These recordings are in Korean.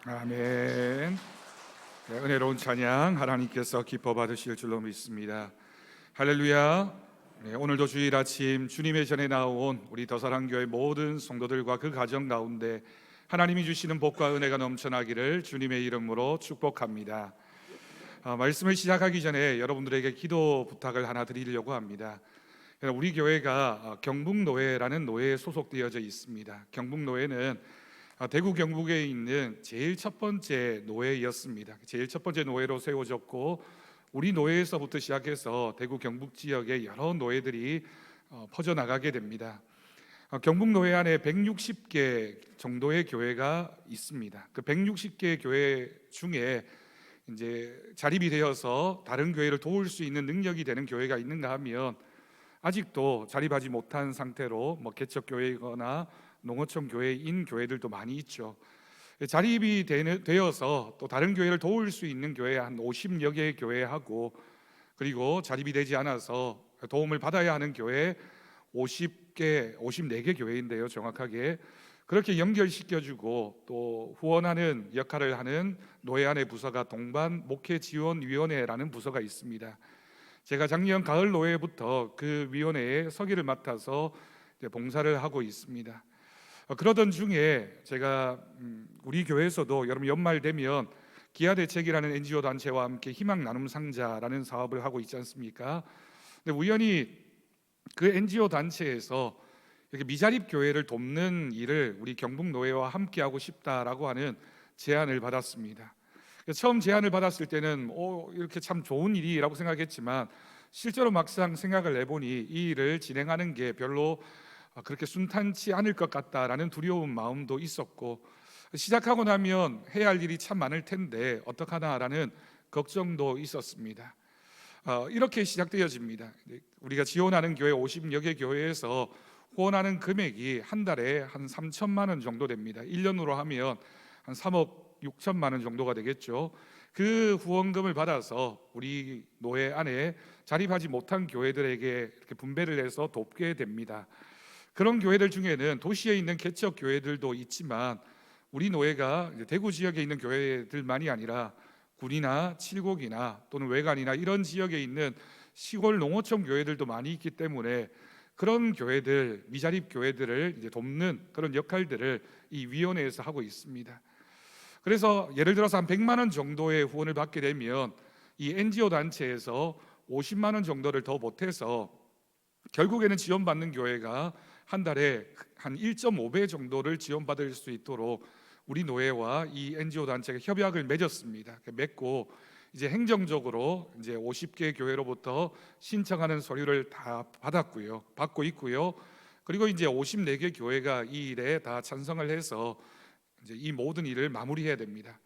아멘. 네, 은혜로운 찬양 하나님께서 기뻐 받으실 줄로 믿습니다. 할렐루야. 네, 오늘도 주일 아침 주님의 전에 나온 우리 더사랑교회 모든 성도들과 그 가정 가운데 하나님이 주시는 복과 은혜가 넘쳐나기를 주님의 이름으로 축복합니다. 말씀을 시작하기 전에 여러분들에게 기도 부탁을 하나 드리려고 합니다. 우리 교회가 경북노회라는 노회에 소속되어져 있습니다. 경북노회는 대구 경북에 있는 제일 첫 번째 노회였습니다. 제일 첫 번째 노회로 세워졌고 우리 노회에서부터 시작해서 대구 경북 지역의 여러 노회들이 퍼져나가게 됩니다. 경북노회 안에 160개 정도의 교회가 있습니다. 그 160개 교회 중에 이제 자립이 되어서 다른 교회를 도울 수 있는 능력이 되는 교회가 있는가 하면 아직도 자립하지 못한 상태로 개척교회이거나 농어촌 교회인 교회들도 많이 있죠. 자립이 되어서 또 다른 교회를 도울 수 있는 교회 한 50여 개의 교회하고, 그리고 자립이 되지 않아서 도움을 받아야 하는 교회 54개 교회인데요, 정확하게 그렇게 연결시켜주고 또 후원하는 역할을 하는 노회 안의 부서가 동반 목회지원위원회라는 부서가 있습니다. 제가 작년 가을 노회부터 그 위원회에 서기를 맡아서 봉사를 하고 있습니다. 그러던 중에 제가 우리 교회에서도 여러분 연말 되면 기아대책이라는 NGO 단체와 함께 희망 나눔 상자라는 사업을 하고 있지 않습니까? 근데 우연히 그 NGO 단체에서 이렇게 미자립 교회를 돕는 일을 우리 경북노회와 함께 하고 싶다라고 하는 제안을 받았습니다. 처음 제안을 받았을 때는 이렇게 참 좋은 일이라고 생각했지만 실제로 막상 생각을 해보니 이 일을 진행하는 게 별로 그렇게 순탄치 않을 것 같다라는 두려운 마음도 있었고, 시작하고 나면 해야 할 일이 참 많을 텐데 어떡하나라는 걱정도 있었습니다. 이렇게 시작되어집니다. 우리가 지원하는 교회 50여 개 교회에서 후원하는 금액이 한 달에 한 3천만 원 정도 됩니다. 1년으로 하면 한 3억 6천만 원 정도가 되겠죠. 그 후원금을 받아서 우리 노회 안에 자립하지 못한 교회들에게 이렇게 분배를 해서 돕게 됩니다. 그런 교회들 중에는 도시에 있는 개척 교회들도 있지만 우리 노회가 대구 지역에 있는 교회들만이 아니라 군이나 칠곡이나 또는 외관이나 이런 지역에 있는 시골 농어촌 교회들도 많이 있기 때문에 그런 교회들, 미자립 교회들을 이제 돕는 그런 역할들을 이 위원회에서 하고 있습니다. 그래서 예를 들어서 한 100만 원 정도의 후원을 받게 되면 이 NGO 단체에서 50만 원 정도를 더 보태서 결국에는 지원받는 교회가 한 달에 한 1.5배 정도를 지원받을 수 있도록 우리 노회와 이 NGO 단체가 협약을 맺었습니다. 맺고 이제 행정적으로 이제 50개 교회로부터 신청하는 서류를 다 받고 있고요. 그리고 이제 54개 교회가 이 일에 다 찬성을 해서 이제 이 모든 일을 마무리해야 됩니다.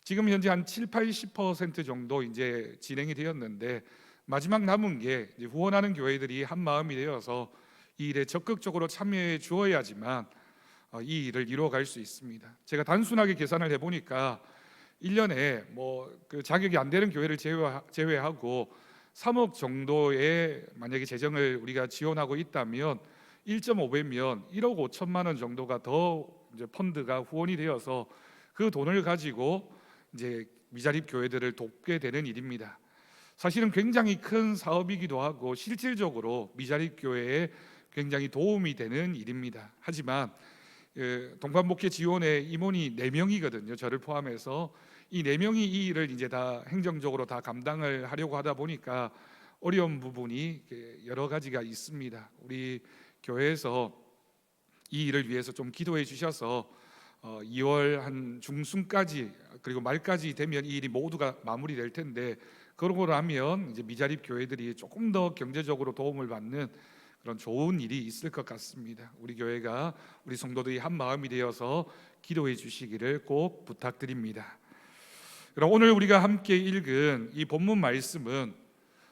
지금 현재 한 70-80% 정도 이제 진행이 되었는데 마지막 남은 게 이제 후원하는 교회들이 한 마음이 되어서 이 일에 적극적으로 참여해 주어야지만 이 일을 이루어갈 수 있습니다. 제가 단순하게 계산을 해보니까 1년에 그 자격이 안 되는 교회를 제외하고 3억 정도의 만약에 재정을 우리가 지원하고 있다면 1.5배면 1억 5천만 원 정도가 더 이제 펀드가 후원이 되어서 그 돈을 가지고 이제 미자립 교회들을 돕게 되는 일입니다. 사실은 굉장히 큰 사업이기도 하고 실질적으로 미자립 교회에 굉장히 도움이 되는 일입니다. 하지만 동반목회 지원의 임원이 4명이거든요. 저를 포함해서 이 4명이 이 일을 이제 다 행정적으로 다 감당을 하려고 하다 보니까 어려운 부분이 여러 가지가 있습니다. 우리 교회에서 이 일을 위해서 좀 기도해 주셔서 2월 한 중순까지 그리고 말까지 되면 이 일이 모두가 마무리될 텐데, 그러고 나면 이제 미자립 교회들이 조금 더 경제적으로 도움을 받는 그런 좋은 일이 있을 것 같습니다. 우리 교회가 우리 성도들이 한 마음이 되어서 기도해 주시기를 꼭 부탁드립니다. 그럼 오늘 우리가 함께 읽은 이 본문 말씀은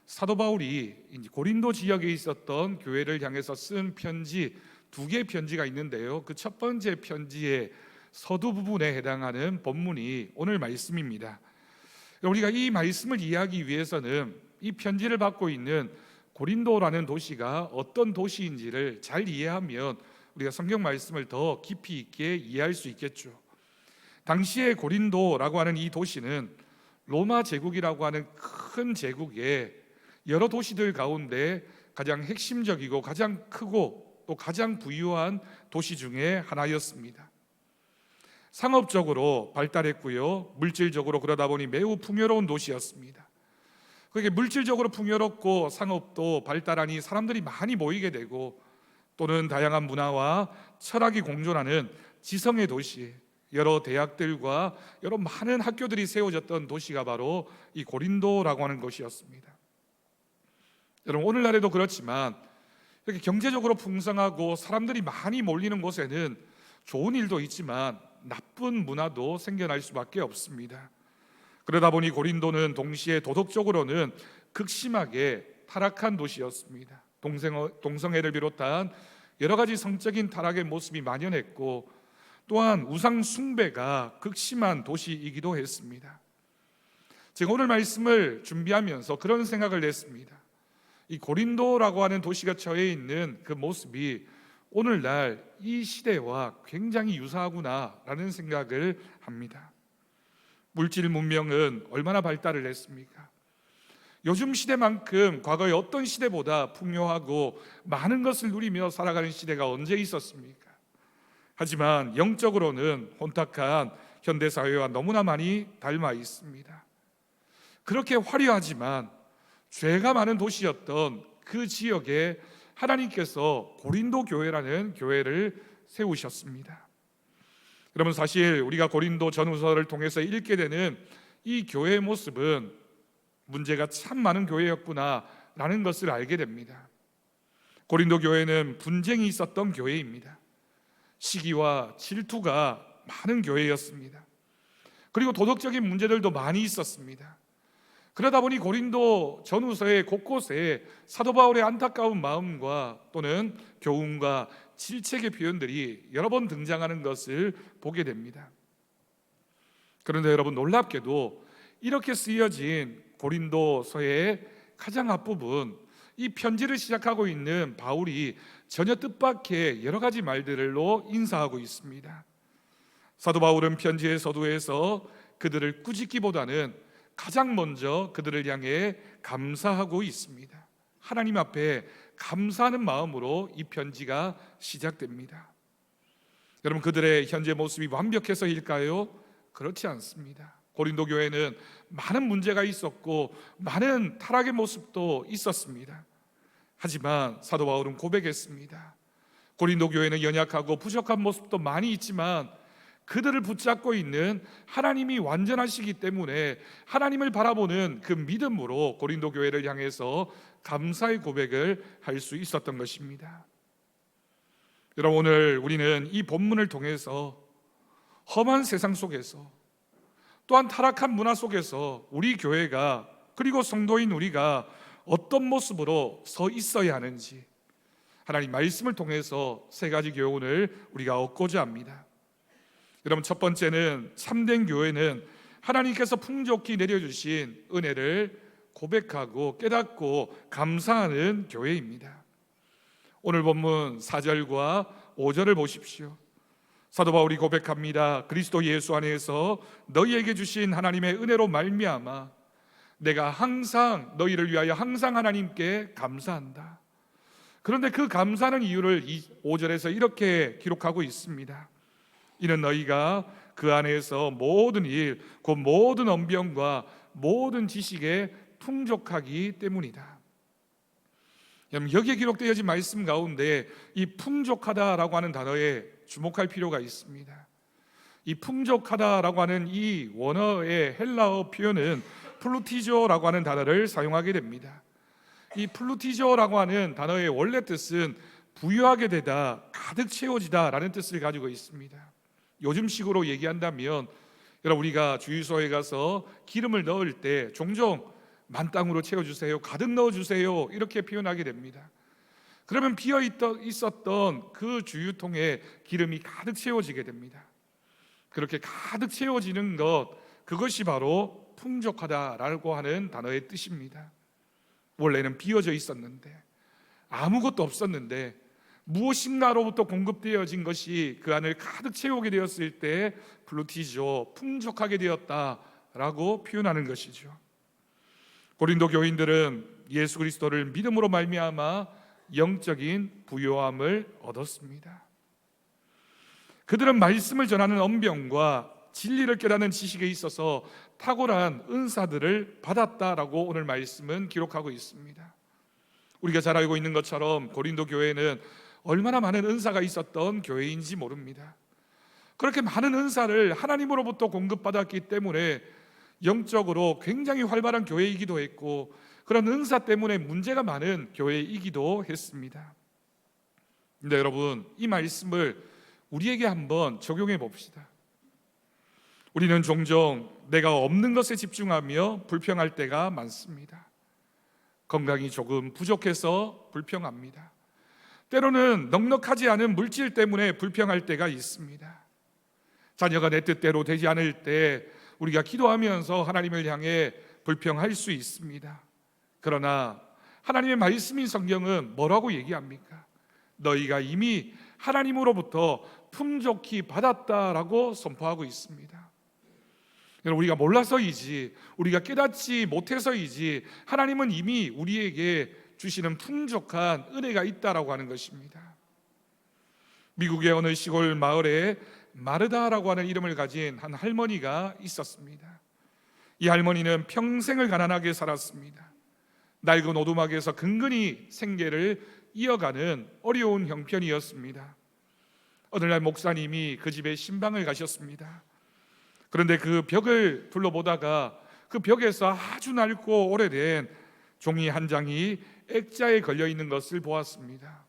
사도 바울이 고린도 지역에 있었던 교회를 향해서 쓴 편지 2개 편지가 있는데요. 그 첫 번째 편지의 서두 부분에 해당하는 본문이 오늘 말씀입니다. 우리가 이 말씀을 이해하기 위해서는 이 편지를 받고 있는 고린도라는 도시가 어떤 도시인지를 잘 이해하면 우리가 성경 말씀을 더 깊이 있게 이해할 수 있겠죠. 당시에 고린도라고 하는 이 도시는 로마 제국이라고 하는 큰 제국의 여러 도시들 가운데 가장 핵심적이고 가장 크고 또 가장 부유한 도시 중에 하나였습니다. 상업적으로 발달했고요, 물질적으로 그러다 보니 매우 풍요로운 도시였습니다. 그게 물질적으로 풍요롭고 상업도 발달하니 사람들이 많이 모이게 되고, 또는 다양한 문화와 철학이 공존하는 지성의 도시, 여러 대학들과 여러 많은 학교들이 세워졌던 도시가 바로 이 고린도라고 하는 곳이었습니다. 여러분, 오늘날에도 그렇지만 이렇게 경제적으로 풍성하고 사람들이 많이 몰리는 곳에는 좋은 일도 있지만 나쁜 문화도 생겨날 수밖에 없습니다. 그러다 보니 고린도는 동시에 도덕적으로는 극심하게 타락한 도시였습니다. 동성애를 비롯한 여러 가지 성적인 타락의 모습이 만연했고, 또한 우상 숭배가 극심한 도시이기도 했습니다. 제가 오늘 말씀을 준비하면서 그런 생각을 했습니다. 이 고린도라고 하는 도시가 처해 있는 그 모습이 오늘날 이 시대와 굉장히 유사하구나라는 생각을 합니다. 물질 문명은 얼마나 발달을 했습니까? 요즘 시대만큼 과거의 어떤 시대보다 풍요하고 많은 것을 누리며 살아가는 시대가 언제 있었습니까? 하지만 영적으로는 혼탁한 현대사회와 너무나 많이 닮아 있습니다. 그렇게 화려하지만 죄가 많은 도시였던 그 지역에 하나님께서 고린도 교회라는 교회를 세우셨습니다. 여러분, 사실 우리가 고린도 전후서를 통해서 읽게 되는 이 교회의 모습은 문제가 참 많은 교회였구나라는 것을 알게 됩니다. 고린도 교회는 분쟁이 있었던 교회입니다. 시기와 질투가 많은 교회였습니다. 그리고 도덕적인 문제들도 많이 있었습니다. 그러다 보니 고린도 전후서의 곳곳에 사도 바울의 안타까운 마음과 또는 교훈과 질책의 표현들이 여러 번 등장하는 것을 보게 됩니다. 그런데 여러분, 놀랍게도 이렇게 쓰여진 고린도서의 가장 앞부분, 이 편지를 시작하고 있는 바울이 전혀 뜻밖의 여러 가지 말들로 인사하고 있습니다. 사도 바울은 편지의 서두에서 그들을 꾸짖기보다는 가장 먼저 그들을 향해 감사하고 있습니다. 하나님 앞에 감사하는 마음으로 이 편지가 시작됩니다. 여러분, 그들의 현재 모습이 완벽해서일까요? 그렇지 않습니다. 고린도 교회는 많은 문제가 있었고 많은 타락의 모습도 있었습니다. 하지만 사도 바울은 고백했습니다. 고린도 교회는 연약하고 부족한 모습도 많이 있지만 그들을 붙잡고 있는 하나님이 완전하시기 때문에 하나님을 바라보는 그 믿음으로 고린도 교회를 향해서 감사의 고백을 할 수 있었던 것입니다. 여러분, 오늘 우리는 이 본문을 통해서 험한 세상 속에서, 또한 타락한 문화 속에서 우리 교회가, 그리고 성도인 우리가 어떤 모습으로 서 있어야 하는지 하나님 말씀을 통해서 세 가지 교훈을 우리가 얻고자 합니다. 여러분, 첫 번째는 참된 교회는 하나님께서 풍족히 내려주신 은혜를 고백하고 깨닫고 감사하는 교회입니다. 오늘 본문 4절과 5절을 보십시오. 사도 바울이 고백합니다. 그리스도 예수 안에서 너희에게 주신 하나님의 은혜로 말미암아 내가 항상 너희를 위하여 항상 하나님께 감사한다. 그런데 그 감사하는 이유를 5절에서 이렇게 기록하고 있습니다. 이는 너희가 그 안에서 모든 일, 곧 모든 언변과 모든 지식에 풍족하기 때문이다. 여기에 기록되어진 말씀 가운데 이 풍족하다라고 하는 단어에 주목할 필요가 있습니다. 이 풍족하다라고 하는 이 원어의 헬라어 표현은 플루티조라고 하는 단어를 사용하게 됩니다. 이 플루티조라고 하는 단어의 원래 뜻은 부유하게 되다, 가득 채워지다 라는 뜻을 가지고 있습니다. 요즘식으로 얘기한다면, 여러분, 우리가 주유소에 가서 기름을 넣을 때 종종 만땅으로 채워주세요, 가득 넣어주세요 이렇게 표현하게 됩니다. 그러면 비어 있었던 그 주유통에 기름이 가득 채워지게 됩니다. 그렇게 가득 채워지는 것, 그것이 바로 풍족하다라고 하는 단어의 뜻입니다. 원래는 비어져 있었는데, 아무것도 없었는데 무엇인가로부터 공급되어진 것이 그 안을 가득 채우게 되었을 때 플루티조, 풍족하게 되었다라고 표현하는 것이죠. 고린도 교인들은 예수 그리스도를 믿음으로 말미암아 영적인 부요함을 얻었습니다. 그들은 말씀을 전하는 언병과 진리를 깨닫는 지식에 있어서 탁월한 은사들을 받았다라고 오늘 말씀은 기록하고 있습니다. 우리가 잘 알고 있는 것처럼 고린도 교회는 얼마나 많은 은사가 있었던 교회인지 모릅니다. 그렇게 많은 은사를 하나님으로부터 공급받았기 때문에 영적으로 굉장히 활발한 교회이기도 했고, 그런 은사 때문에 문제가 많은 교회이기도 했습니다. 근데 여러분, 이 말씀을 우리에게 한번 적용해 봅시다. 우리는 종종 내가 없는 것에 집중하며 불평할 때가 많습니다. 건강이 조금 부족해서 불평합니다. 때로는 넉넉하지 않은 물질 때문에 불평할 때가 있습니다. 자녀가 내 뜻대로 되지 않을 때 우리가 기도하면서 하나님을 향해 불평할 수 있습니다. 그러나 하나님의 말씀인 성경은 뭐라고 얘기합니까? 너희가 이미 하나님으로부터 풍족히 받았다라고 선포하고 있습니다. 우리가 몰라서이지, 우리가 깨닫지 못해서이지 하나님은 이미 우리에게 주시는 풍족한 은혜가 있다라고 하는 것입니다. 미국의 어느 시골 마을에 마르다라고 하는 이름을 가진 한 할머니가 있었습니다. 이 할머니는 평생을 가난하게 살았습니다. 낡은 오두막에서 근근히 생계를 이어가는 어려운 형편이었습니다. 어느 날 목사님이 그 집에 신방을 가셨습니다. 그런데 그 벽을 둘러보다가 그 벽에서 아주 낡고 오래된 종이 한 장이 액자에 걸려 있는 것을 보았습니다.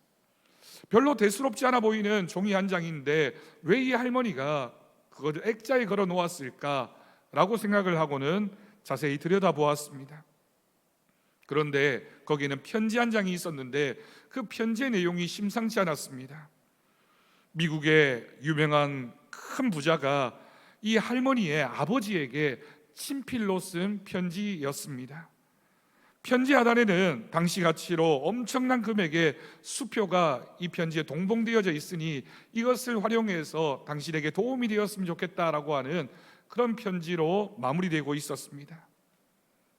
별로 대수롭지 않아 보이는 종이 한 장인데 왜 이 할머니가 그것을 액자에 걸어 놓았을까라고 생각을 하고는 자세히 들여다보았습니다. 그런데 거기에는 편지 한 장이 있었는데 그 편지의 내용이 심상치 않았습니다. 미국의 유명한 큰 부자가 이 할머니의 아버지에게 친필로 쓴 편지였습니다. 편지 하단에는 당시 가치로 엄청난 금액의 수표가 이 편지에 동봉되어져 있으니 이것을 활용해서 당신에게 도움이 되었으면 좋겠다라고 하는 그런 편지로 마무리되고 있었습니다.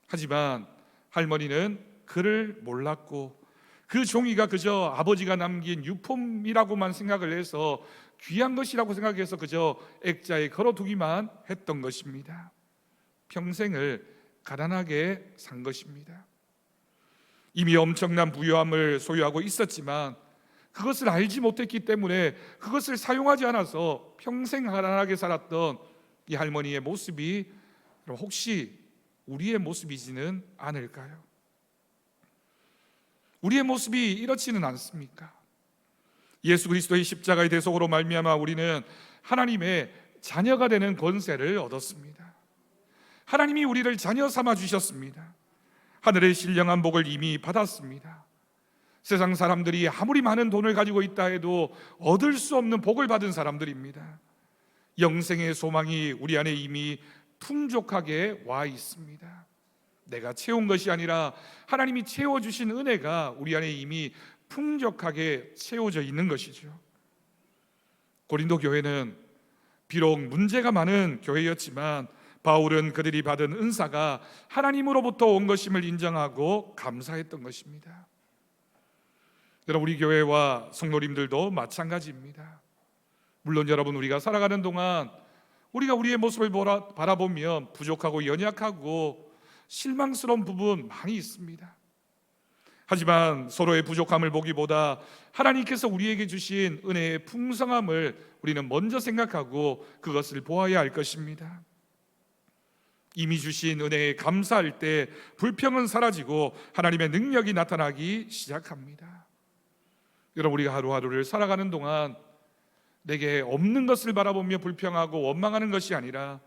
하지만 할머니는 그를 몰랐고 그 종이가 그저 아버지가 남긴 유품이라고만 생각을 해서 귀한 것이라고 생각해서 그저 액자에 걸어두기만 했던 것입니다. 평생을 가난하게 산 것입니다. 이미 엄청난 부유함을 소유하고 있었지만 그것을 알지 못했기 때문에 그것을 사용하지 않아서 평생 가난하게 살았던 이 할머니의 모습이 혹시 우리의 모습이지는 않을까요? 우리의 모습이 이렇지는 않습니까? 예수 그리스도의 십자가의 대속으로 말미암아 우리는 하나님의 자녀가 되는 권세를 얻었습니다. 하나님이 우리를 자녀 삼아 주셨습니다. 하늘의 신령한 복을 이미 받았습니다. 세상 사람들이 아무리 많은 돈을 가지고 있다 해도 얻을 수 없는 복을 받은 사람들입니다. 영생의 소망이 우리 안에 이미 풍족하게 와 있습니다. 내가 채운 것이 아니라 하나님이 채워주신 은혜가 우리 안에 이미 풍족하게 채워져 있는 것이죠. 고린도 교회는 비록 문제가 많은 교회였지만 바울은 그들이 받은 은사가 하나님으로부터 온 것임을 인정하고 감사했던 것입니다. 여러분, 우리 교회와 성도님들도 마찬가지입니다. 물론 여러분, 우리가 살아가는 동안 우리가 우리의 모습을 바라보면 부족하고 연약하고 실망스러운 부분 많이 있습니다. 하지만 서로의 부족함을 보기보다 하나님께서 우리에게 주신 은혜의 풍성함을 우리는 먼저 생각하고 그것을 보아야 할 것입니다. 이미 주신 은혜에 감사할 때 불평은 사라지고 하나님의 능력이 나타나기 시작합니다. 여러분, 우리가 하루하루를 살아가는 동안 내게 없는 것을 바라보며 불평하고 원망하는 것이 아니라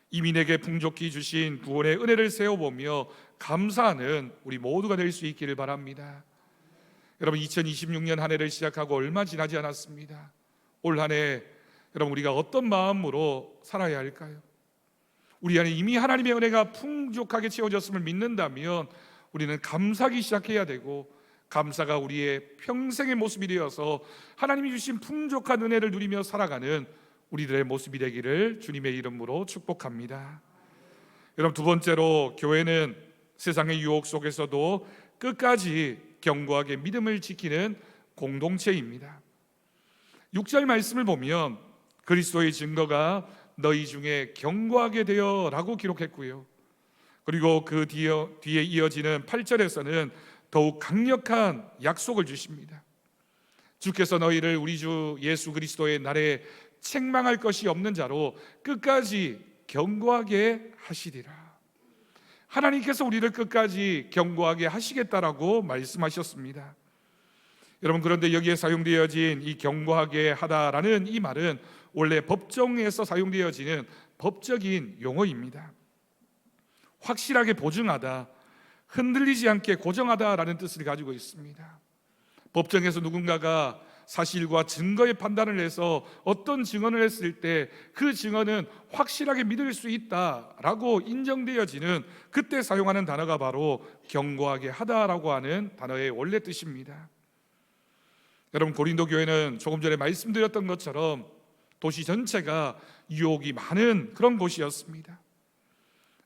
이미 내게 풍족히 주신 구원의 은혜를 세워보며 감사하는 우리 모두가 될 수 있기를 바랍니다. 여러분, 2026년 한 해를 시작하고 얼마 지나지 않았습니다. 올 한 해 여러분, 우리가 어떤 마음으로 살아야 할까요? 우리 안에 이미 하나님의 은혜가 풍족하게 채워졌음을 믿는다면 우리는 감사하기 시작해야 되고, 감사가 우리의 평생의 모습이 되어서 하나님이 주신 풍족한 은혜를 누리며 살아가는 우리들의 모습이 되기를 주님의 이름으로 축복합니다. 여러분, 두 번째로 교회는 세상의 유혹 속에서도 끝까지 견고하게 믿음을 지키는 공동체입니다. 6절 말씀을 보면 그리스도의 증거가 너희 중에 견고하게 되어 라고 기록했고요, 그리고 그 뒤에 이어지는 8절에서는 더욱 강력한 약속을 주십니다. 주께서 너희를 우리 주 예수 그리스도의 날에 책망할 것이 없는 자로 끝까지 견고하게 하시리라. 하나님께서 우리를 끝까지 견고하게 하시겠다라고 말씀하셨습니다. 여러분, 그런데 여기에 사용되어진 이 견고하게 하다라는 이 말은 원래 법정에서 사용되어지는 법적인 용어입니다. 확실하게 보증하다, 흔들리지 않게 고정하다라는 뜻을 가지고 있습니다. 법정에서 누군가가 사실과 증거의 판단을 해서 어떤 증언을 했을 때 그 증언은 확실하게 믿을 수 있다라고 인정되어지는 그때 사용하는 단어가 바로 견고하게 하다라고 하는 단어의 원래 뜻입니다. 여러분, 고린도 교회는 조금 전에 말씀드렸던 것처럼 도시 전체가 유혹이 많은 그런 곳이었습니다.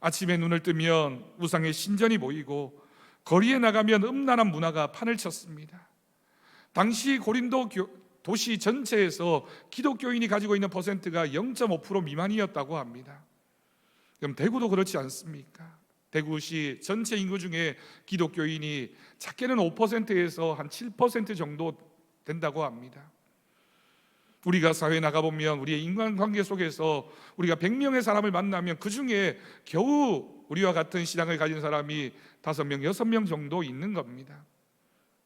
아침에 눈을 뜨면 우상의 신전이 보이고 거리에 나가면 음란한 문화가 판을 쳤습니다. 당시 고린도 도시 전체에서 기독교인이 가지고 있는 퍼센트가 0.5% 미만이었다고 합니다. 그럼 대구도 그렇지 않습니까? 대구시 전체 인구 중에 기독교인이 작게는 5%에서 한 7% 정도 된다고 합니다. 우리가 사회에 나가보면 우리의 인간관계 속에서 우리가 100명의 사람을 만나면 그 중에 겨우 우리와 같은 신앙을 가진 사람이 5명, 6명 정도 있는 겁니다.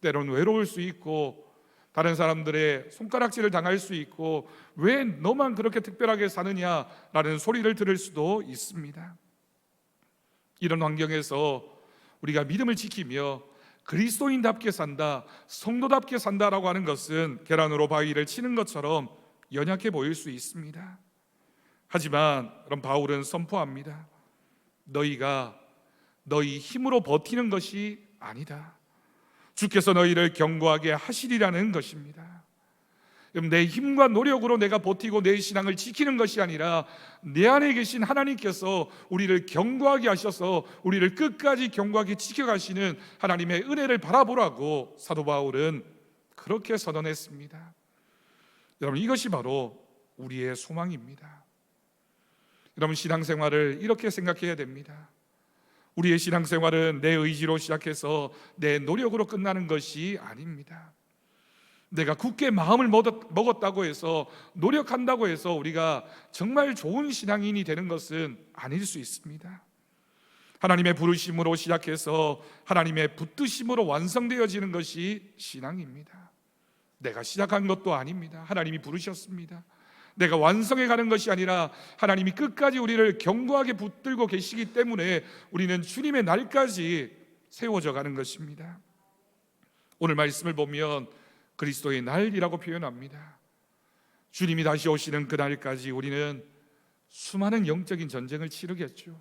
때로는 외로울 수 있고 다른 사람들의 손가락질을 당할 수 있고 왜 너만 그렇게 특별하게 사느냐라는 소리를 들을 수도 있습니다. 이런 환경에서 우리가 믿음을 지키며 그리스도인답게 산다, 성도답게 산다라고 하는 것은 계란으로 바위를 치는 것처럼 연약해 보일 수 있습니다. 하지만 그럼 바울은 선포합니다. 너희가 너희 힘으로 버티는 것이 아니다. 주께서 너희를 견고하게 하시리라는 것입니다. 그럼 내 힘과 노력으로 내가 버티고 내 신앙을 지키는 것이 아니라 내 안에 계신 하나님께서 우리를 견고하게 하셔서 우리를 끝까지 견고하게 지켜가시는 하나님의 은혜를 바라보라고 사도 바울은 그렇게 선언했습니다. 여러분, 이것이 바로 우리의 소망입니다. 여러분, 신앙생활을 이렇게 생각해야 됩니다. 우리의 신앙생활은 내 의지로 시작해서 내 노력으로 끝나는 것이 아닙니다. 내가 굳게 마음을 먹었다고 해서 노력한다고 해서 우리가 정말 좋은 신앙인이 되는 것은 아닐 수 있습니다. 하나님의 부르심으로 시작해서 하나님의 붙드심으로 완성되어지는 것이 신앙입니다. 내가 시작한 것도 아닙니다. 하나님이 부르셨습니다. 내가 완성해 가는 것이 아니라 하나님이 끝까지 우리를 견고하게 붙들고 계시기 때문에 우리는 주님의 날까지 세워져 가는 것입니다. 오늘 말씀을 보면 그리스도의 날이라고 표현합니다. 주님이 다시 오시는 그 날까지 우리는 수많은 영적인 전쟁을 치르겠죠.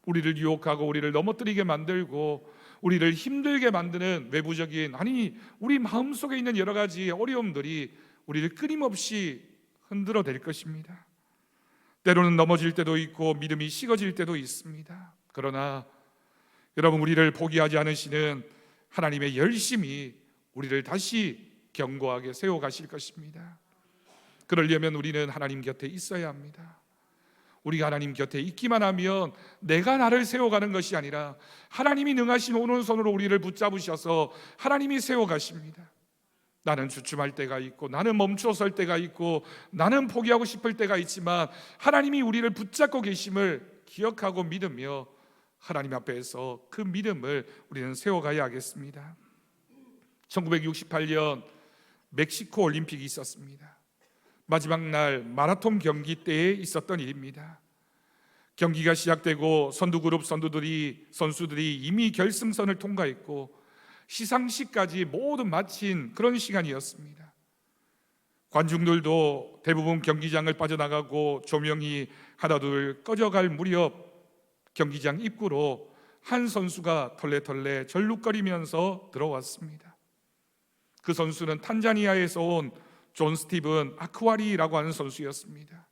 우리를 유혹하고 우리를 넘어뜨리게 만들고 우리를 힘들게 만드는 외부적인, 아니 우리 마음속에 있는 여러 가지 어려움들이 우리를 끊임없이 흔들어 댈 것입니다. 때로는 넘어질 때도 있고 믿음이 식어질 때도 있습니다. 그러나 여러분, 우리를 포기하지 않으시는 하나님의 열심이 우리를 다시 견고하게 세워가실 것입니다. 그러려면 우리는 하나님 곁에 있어야 합니다. 우리가 하나님 곁에 있기만 하면 내가 나를 세워가는 것이 아니라 하나님이 능하신 오른손으로 우리를 붙잡으셔서 하나님이 세워가십니다. 나는 주춤할 때가 있고 나는 멈추어 설 때가 있고 나는 포기하고 싶을 때가 있지만 하나님이 우리를 붙잡고 계심을 기억하고 믿으며 하나님 앞에서 그 믿음을 우리는 세워가야 하겠습니다. 1968년 멕시코 올림픽이 있었습니다. 마지막 날 마라톤 경기 때에 있었던 일입니다. 경기가 시작되고 선수들이 이미 결승선을 통과했고 시상식까지 모두 마친 그런 시간이었습니다. 관중들도 대부분 경기장을 빠져나가고 조명이 하나둘 꺼져갈 무렵 경기장 입구로 한 선수가 털레털레 절룩거리면서 들어왔습니다. 그 선수는 탄자니아에서 온 존 스티븐 아크와리라고 하는 선수였습니다.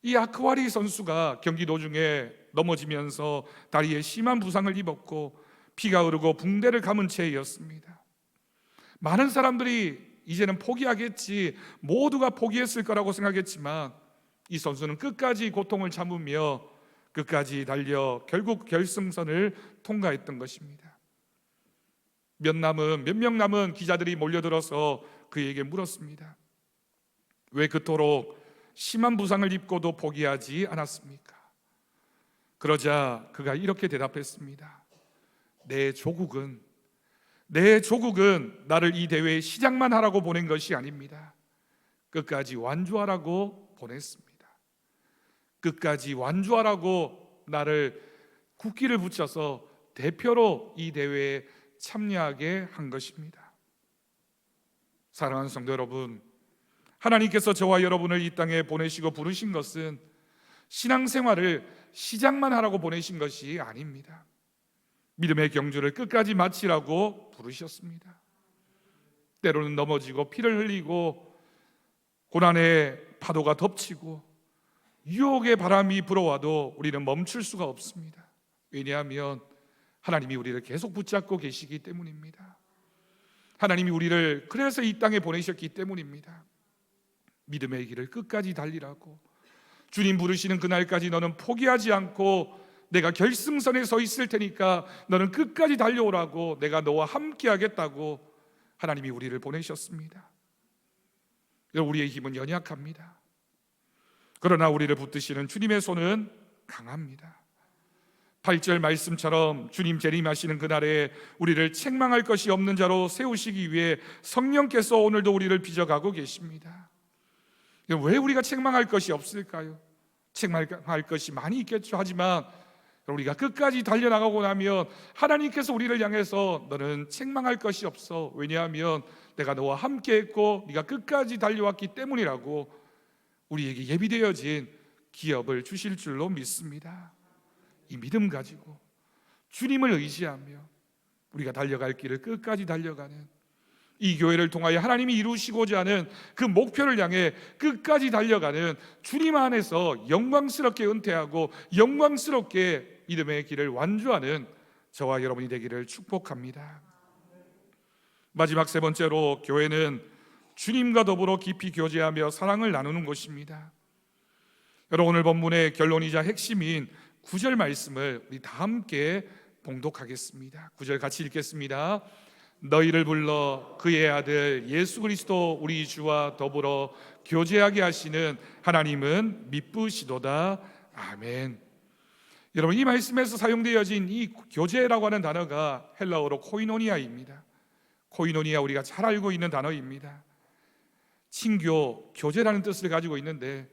이 아크와리 선수가 경기 도중에 넘어지면서 다리에 심한 부상을 입었고 피가 흐르고 붕대를 감은 채였습니다. 많은 사람들이 이제는 포기하겠지, 모두가 포기했을 거라고 생각했지만 이 선수는 끝까지 고통을 참으며 끝까지 달려 결국 결승선을 통과했던 것입니다. 몇 명 남은 기자들이 몰려들어서 그에게 물었습니다. 왜 그토록 심한 부상을 입고도 포기하지 않았습니까? 그러자 그가 이렇게 대답했습니다. 내 조국은 나를 이 대회에 시작만 하라고 보낸 것이 아닙니다. 끝까지 완주하라고 보냈습니다. 끝까지 완주하라고 나를 국기를 붙여서 대표로 이 대회에 참여하게 한 것입니다. 사랑하는 성도 여러분, 하나님께서 저와 여러분을 이 땅에 보내시고 부르신 것은 신앙생활을 시작만 하라고 보내신 것이 아닙니다. 믿음의 경주를 끝까지 마치라고 부르셨습니다. 때로는 넘어지고 피를 흘리고 고난의 파도가 덮치고 유혹의 바람이 불어와도 우리는 멈출 수가 없습니다. 왜냐하면 하나님이 우리를 계속 붙잡고 계시기 때문입니다. 하나님이 우리를 그래서 이 땅에 보내셨기 때문입니다. 믿음의 길을 끝까지 달리라고, 주님 부르시는 그날까지 너는 포기하지 않고 내가 결승선에 서 있을 테니까 너는 끝까지 달려오라고, 내가 너와 함께 하겠다고 하나님이 우리를 보내셨습니다. 우리의 힘은 연약합니다. 그러나 우리를 붙드시는 주님의 손은 강합니다. 8절 말씀처럼 주님 재림하시는 그날에 우리를 책망할 것이 없는 자로 세우시기 위해 성령께서 오늘도 우리를 빚어가고 계십니다. 왜 우리가 책망할 것이 없을까요? 책망할 것이 많이 있겠죠. 하지만 우리가 끝까지 달려나가고 나면 하나님께서 우리를 향해서 너는 책망할 것이 없어, 왜냐하면 내가 너와 함께 했고 네가 끝까지 달려왔기 때문이라고 우리에게 예비되어진 기업을 주실 줄로 믿습니다. 이 믿음 가지고 주님을 의지하며 우리가 달려갈 길을 끝까지 달려가는, 이 교회를 통하여 하나님이 이루시고자 하는 그 목표를 향해 끝까지 달려가는, 주님 안에서 영광스럽게 은퇴하고 영광스럽게 믿음의 길을 완주하는 저와 여러분이 되기를 축복합니다. 마지막 세 번째로, 교회는 주님과 더불어 깊이 교제하며 사랑을 나누는 곳입니다. 여러분, 오늘 본문의 결론이자 핵심인 9절 말씀을 우리 다 함께 봉독하겠습니다. 9절 같이 읽겠습니다. 너희를 불러 그의 아들 예수 그리스도 우리 주와 더불어 교제하게 하시는 하나님은 미쁘시도다. 아멘. 여러분, 이 말씀에서 사용되어진 이 교제라고 하는 단어가 헬라어로 코이노니아입니다. 코이노니아, 우리가 잘 알고 있는 단어입니다. 친교, 교제라는 뜻을 가지고 있는데,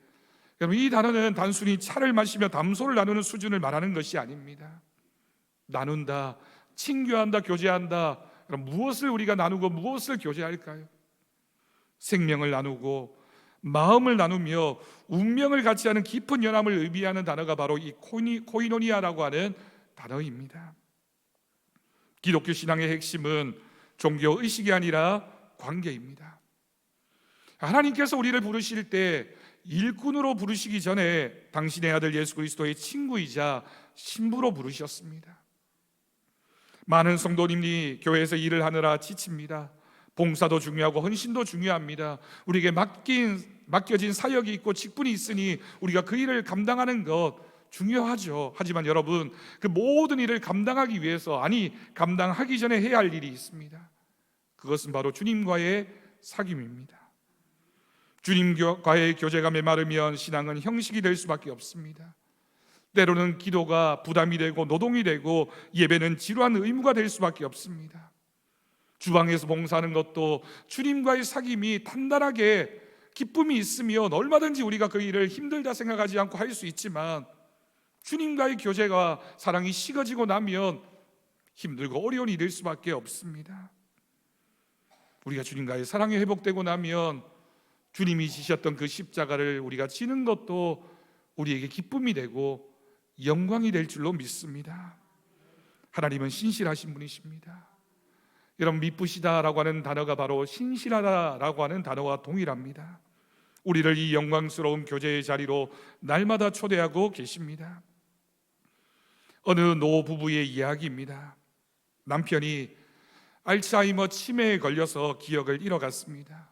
여러분, 이 단어는 단순히 차를 마시며 담소를 나누는 수준을 말하는 것이 아닙니다. 나눈다, 친교한다, 교제한다. 그럼 무엇을 우리가 나누고 무엇을 교제할까요? 생명을 나누고 마음을 나누며 운명을 같이 하는 깊은 연합을 의미하는 단어가 바로 이 코이노니아라고 하는 단어입니다. 기독교 신앙의 핵심은 종교 의식이 아니라 관계입니다. 하나님께서 우리를 부르실 때 일꾼으로 부르시기 전에 당신의 아들 예수 그리스도의 친구이자 신부로 부르셨습니다. 많은 성도님이 교회에서 일을 하느라 지칩니다. 봉사도 중요하고 헌신도 중요합니다. 우리에게 맡겨진 사역이 있고 직분이 있으니 우리가 그 일을 감당하는 것 중요하죠. 하지만 여러분, 그 모든 일을 감당하기 위해서, 감당하기 전에 해야 할 일이 있습니다. 그것은 바로 주님과의 사귐입니다. 주님과의 교제가 메마르면 신앙은 형식이 될 수밖에 없습니다. 때로는 기도가 부담이 되고 노동이 되고 예배는 지루한 의무가 될 수밖에 없습니다. 주방에서 봉사하는 것도 주님과의 사귐이 단단하게 기쁨이 있으면 얼마든지 우리가 그 일을 힘들다 생각하지 않고 할 수 있지만, 주님과의 교제가, 사랑이 식어지고 나면 힘들고 어려운 일일 수밖에 없습니다. 우리가 주님과의 사랑이 회복되고 나면 주님이 지셨던 그 십자가를 우리가 지는 것도 우리에게 기쁨이 되고 영광이 될 줄로 믿습니다. 하나님은 신실하신 분이십니다. 이런 미쁘시다라고 하는 단어가 바로 신실하다라고 하는 단어와 동일합니다. 우리를 이 영광스러운 교제의 자리로 날마다 초대하고 계십니다. 어느 노부부의 이야기입니다. 남편이 알츠하이머 치매에 걸려서 기억을 잃어갔습니다.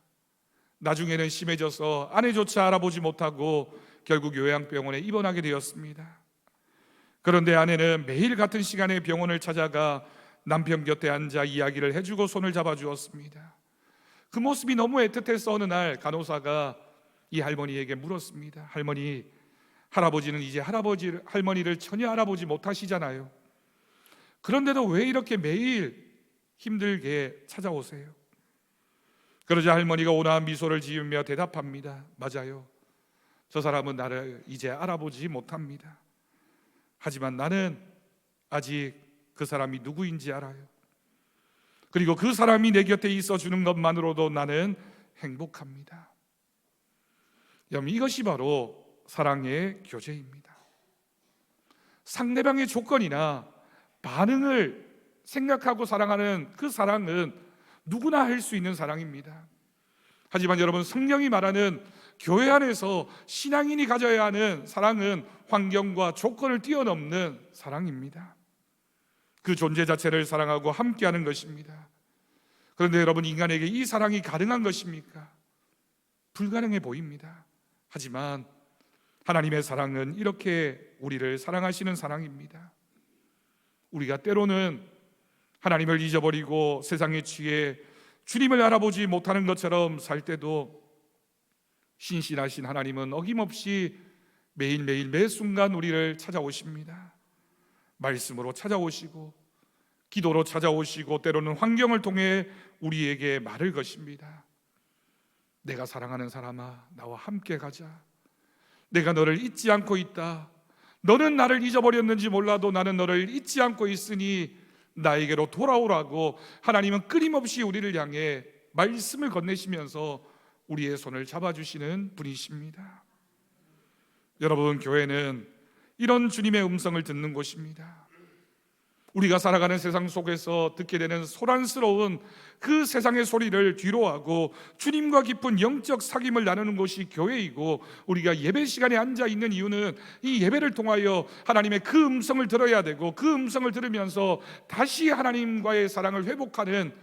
나중에는 심해져서 아내조차 알아보지 못하고 결국 요양병원에 입원하게 되었습니다. 그런데 아내는 매일 같은 시간에 병원을 찾아가 남편 곁에 앉아 이야기를 해주고 손을 잡아주었습니다. 그 모습이 너무 애틋해서 어느 날 간호사가 이 할머니에게 물었습니다. 할머니, 할아버지는 이제 할머니를 전혀 알아보지 못하시잖아요. 그런데도 왜 이렇게 매일 힘들게 찾아오세요? 그러자 할머니가 온화한 미소를 지으며 대답합니다. 맞아요. 저 사람은 나를 이제 알아보지 못합니다. 하지만 나는 아직 그 사람이 누구인지 알아요. 그리고 그 사람이 내 곁에 있어 주는 것만으로도 나는 행복합니다. 여러분, 이것이 바로 사랑의 교제입니다. 상대방의 조건이나 반응을 생각하고 사랑하는 그 사랑은 누구나 할 수 있는 사랑입니다. 하지만 여러분, 성령이 말하는 교회 안에서 신앙인이 가져야 하는 사랑은 환경과 조건을 뛰어넘는 사랑입니다. 그 존재 자체를 사랑하고 함께하는 것입니다. 그런데 여러분, 인간에게 이 사랑이 가능한 것입니까? 불가능해 보입니다. 하지만 하나님의 사랑은 이렇게 우리를 사랑하시는 사랑입니다. 우리가 때로는 하나님을 잊어버리고 세상에 취해 주님을 알아보지 못하는 것처럼 살 때도 신실하신 하나님은 어김없이 매일매일 매 순간 우리를 찾아오십니다. 말씀으로 찾아오시고 기도로 찾아오시고 때로는 환경을 통해 우리에게 말을 거십니다. 내가 사랑하는 사람아, 나와 함께 가자. 내가 너를 잊지 않고 있다. 너는 나를 잊어버렸는지 몰라도 나는 너를 잊지 않고 있으니 나에게로 돌아오라고 하나님은 끊임없이 우리를 향해 말씀을 건네시면서 우리의 손을 잡아주시는 분이십니다. 여러분, 교회는 이런 주님의 음성을 듣는 곳입니다. 우리가 살아가는 세상 속에서 듣게 되는 소란스러운 그 세상의 소리를 뒤로하고 주님과 깊은 영적 사귐을 나누는 곳이 교회이고, 우리가 예배 시간에 앉아 있는 이유는 이 예배를 통하여 하나님의 그 음성을 들어야 되고, 그 음성을 들으면서 다시 하나님과의 사랑을 회복하는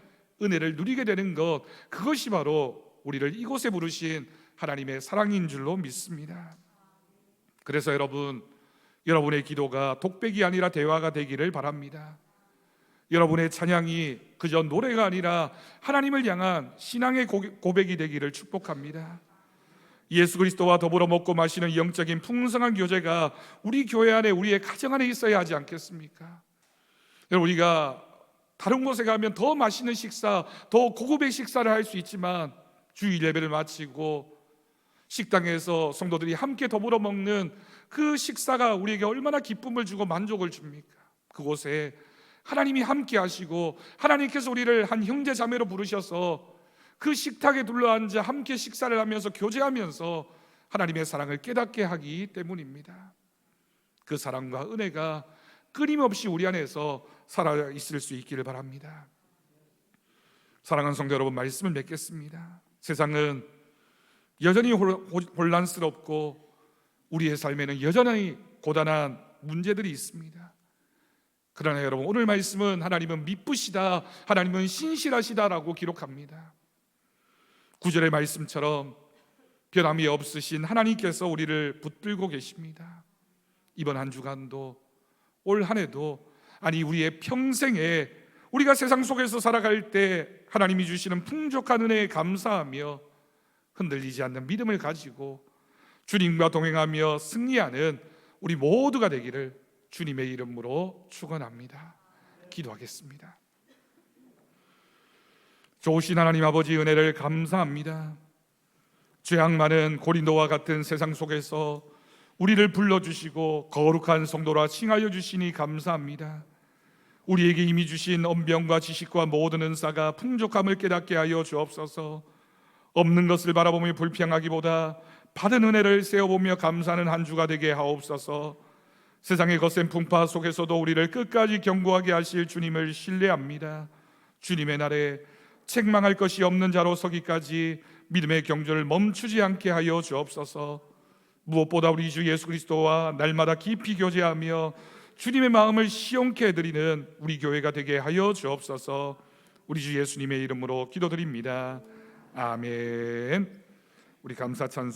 은혜를 누리게 되는 것, 그것이 바로 우리를 이곳에 부르신 하나님의 사랑인 줄로 믿습니다. 그래서 여러분의 기도가 독백이 아니라 대화가 되기를 바랍니다. 여러분의 찬양이 그저 노래가 아니라 하나님을 향한 신앙의 고백이 되기를 축복합니다. 예수 그리스도와 더불어 먹고 마시는 영적인 풍성한 교제가 우리 교회 안에, 우리의 가정 안에 있어야 하지 않겠습니까? 여러분, 우리가 다른 곳에 가면 더 맛있는 식사, 더 고급의 식사를 할 수 있지만 주일 예배를 마치고 식당에서 성도들이 함께 더불어 먹는 그 식사가 우리에게 얼마나 기쁨을 주고 만족을 줍니까? 그곳에 하나님이 함께 하시고 하나님께서 우리를 한 형제 자매로 부르셔서 그 식탁에 둘러앉아 함께 식사를 하면서 교제하면서 하나님의 사랑을 깨닫게 하기 때문입니다. 그 사랑과 은혜가 끊임없이 우리 안에서 살아있을 수 있기를 바랍니다. 사랑하는 성도 여러분, 말씀을 맺겠습니다. 세상은 여전히 혼란스럽고 우리의 삶에는 여전히 고단한 문제들이 있습니다. 그러나 여러분, 오늘 말씀은 하나님은 미쁘시다, 하나님은 신실하시다라고 기록합니다. 9절의 말씀처럼 변함이 없으신 하나님께서 우리를 붙들고 계십니다. 이번 한 주간도, 올 한 해도, 아니 우리의 평생에 우리가 세상 속에서 살아갈 때 하나님이 주시는 풍족한 은혜에 감사하며 흔들리지 않는 믿음을 가지고 주님과 동행하며 승리하는 우리 모두가 되기를 주님의 이름으로 축원합니다. 기도하겠습니다. 좋으신 하나님 아버지, 은혜를 감사합니다. 죄악 많은 고린도와 같은 세상 속에서 우리를 불러주시고 거룩한 성도라 칭하여 주시니 감사합니다. 우리에게 이미 주신 언병과 지식과 모든 은사가 풍족함을 깨닫게 하여 주옵소서. 없는 것을 바라보며 불평하기보다 받은 은혜를 세어보며 감사하는 한 주가 되게 하옵소서. 세상의 거센 풍파 속에서도 우리를 끝까지 견고하게 하실 주님을 신뢰합니다. 주님의 날에 책망할 것이 없는 자로 서기까지 믿음의 경주를 멈추지 않게 하여 주옵소서. 무엇보다 우리 주 예수 그리스도와 날마다 깊이 교제하며 주님의 마음을 시원케 해드리는 우리 교회가 되게 하여 주옵소서. 우리 주 예수님의 이름으로 기도드립니다. 아멘. 우리 감사 찬송